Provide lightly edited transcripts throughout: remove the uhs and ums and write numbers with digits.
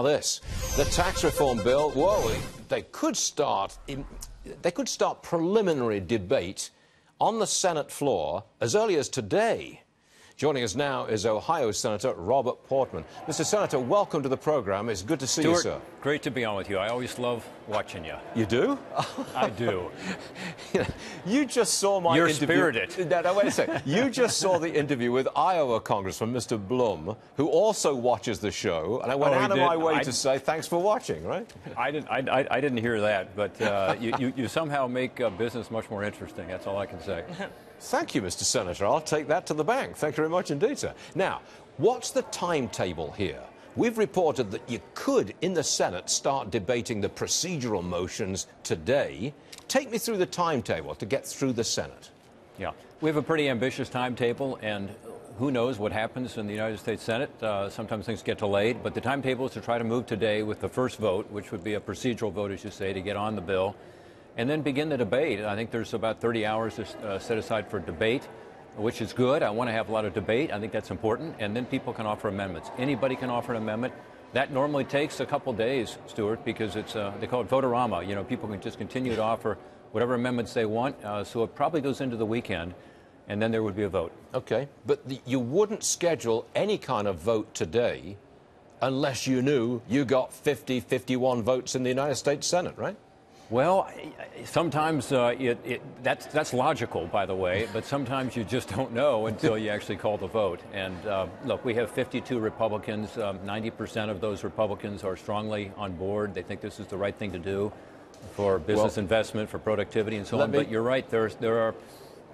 This, the tax reform bill, whoa, they could start preliminary debate on the Senate floor as early as today. Joining us now is Ohio Senator Robert Portman. Mr. Senator, welcome to the program. It's good to see you, sir. Great to be on with you. I always love watching you. You do? I do. You just saw my You're interview. spirited. No, wait a second. You just saw the interview with Iowa Congressman Mr. Blum, who also watches the show, and I went out of my way to say thanks for watching, right? I didn't hear that, but you somehow make business much more interesting. That's all I can say. Thank you, Mr. Senator. I'll take that to the bank. Thank you very much indeed, sir. Now, what's the timetable here? We've reported that you could, in the Senate, start debating the procedural motions today. Take me through the timetable to get through the Senate. Yeah, we have a pretty ambitious timetable, and who knows what happens in the United States Senate. Sometimes things get delayed, but the timetable is to try to move today with the first vote, which would be a procedural vote, as you say, to get on the bill, and then begin the debate. I think there's about 30 hours set aside for debate, which is good. I want to have a lot of debate. I think that's important. And then people can offer amendments. Anybody can offer an amendment. That normally takes a couple days, Stuart, because it's they call it votorama. You know, people can just continue to offer whatever amendments they want. So it probably goes into the weekend, and then there would be a vote. Okay, but you wouldn't schedule any kind of vote today unless you knew you got 51 votes in the United States Senate, right? Well, sometimes that's logical, by the way, but sometimes you just don't know until you actually call the vote. And look, we have 52 Republicans. 90% of those Republicans are strongly on board. They think this is the right thing to do for business investment, for productivity, and so on. But you're right, there are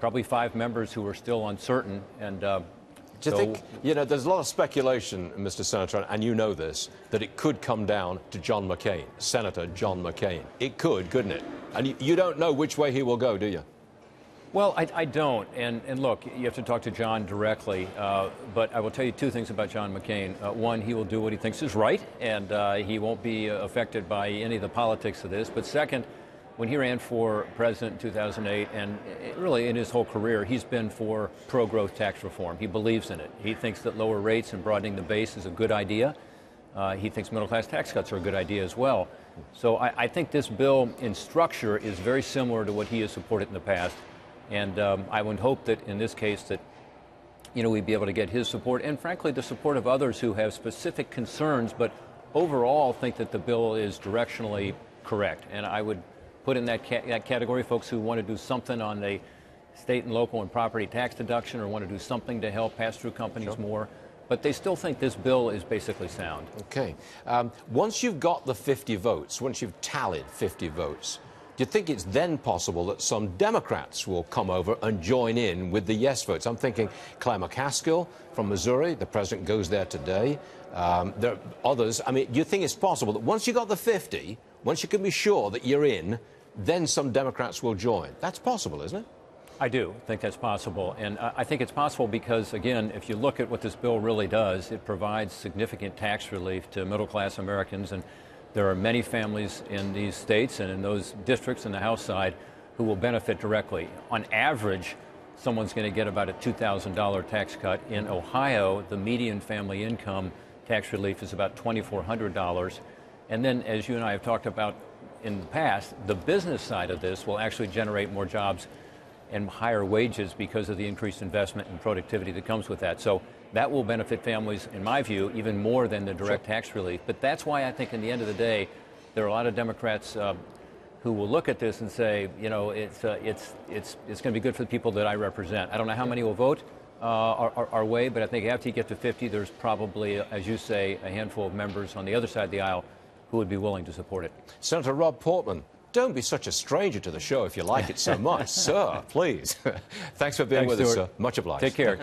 probably 5 members who are still uncertain. And do you think, you know, there's a lot of speculation, Mr. Senator, and you know this, that it could come down to John McCain, Senator John McCain. It could, couldn't it? And you don't know which way he will go, do you? Well, I don't. And look, you have to talk to John directly. But I will tell you 2 things about John McCain. One, he will do what he thinks is right, and he won't be affected by any of the politics of this. But second, when he ran for president in 2008, and really in his whole career, he's been for pro-growth tax reform. He believes in it. He thinks that lower rates and broadening the base is a good idea. He thinks middle-class tax cuts are a good idea as well. So I think this bill in structure is very similar to what he has supported in the past. And I would hope that in this case that, you know, we'd be able to get his support and, frankly, the support of others who have specific concerns, but overall think that the bill is directionally correct. And I would put in that category folks who want to do something on the state and local and property tax deduction or want to do something to help pass-through companies more. But they still think this bill is basically sound. Okay. Once you've got the 50 votes, once you've tallied 50 votes, do you think it's then possible that some Democrats will come over and join in with the yes votes? I'm thinking Claire McCaskill from Missouri. The president goes there today. There are others. I mean, do you think it's possible that once you've got the 50, once you can be sure that you're in, then some Democrats will join? That's possible, isn't it? I do think that's possible. And I think it's possible because, again, if you look at what this bill really does, it provides significant tax relief to middle-class Americans. And there are many families in these states and in those districts in the House side who will benefit directly. On average, someone's going to get about a $2,000 tax cut. In Ohio, the median family income tax relief is about $2,400. And then, as you and I have talked about in the past, the business side of this will actually generate more jobs and higher wages because of the increased investment and productivity that comes with that. So that will benefit families, in my view, even more than the direct tax relief. But that's why I think in the end of the day, there are a lot of Democrats who will look at this and say, you know, it's going to be good for the people that I represent. I don't know how many will vote our way, but I think after you get to 50, there's probably, as you say, a handful of members on the other side of the aisle who would be willing to support it. Senator Rob Portman, don't be such a stranger to the show if you like it so much. Sir, please. Thanks for being with us, sir. Much obliged. Take care.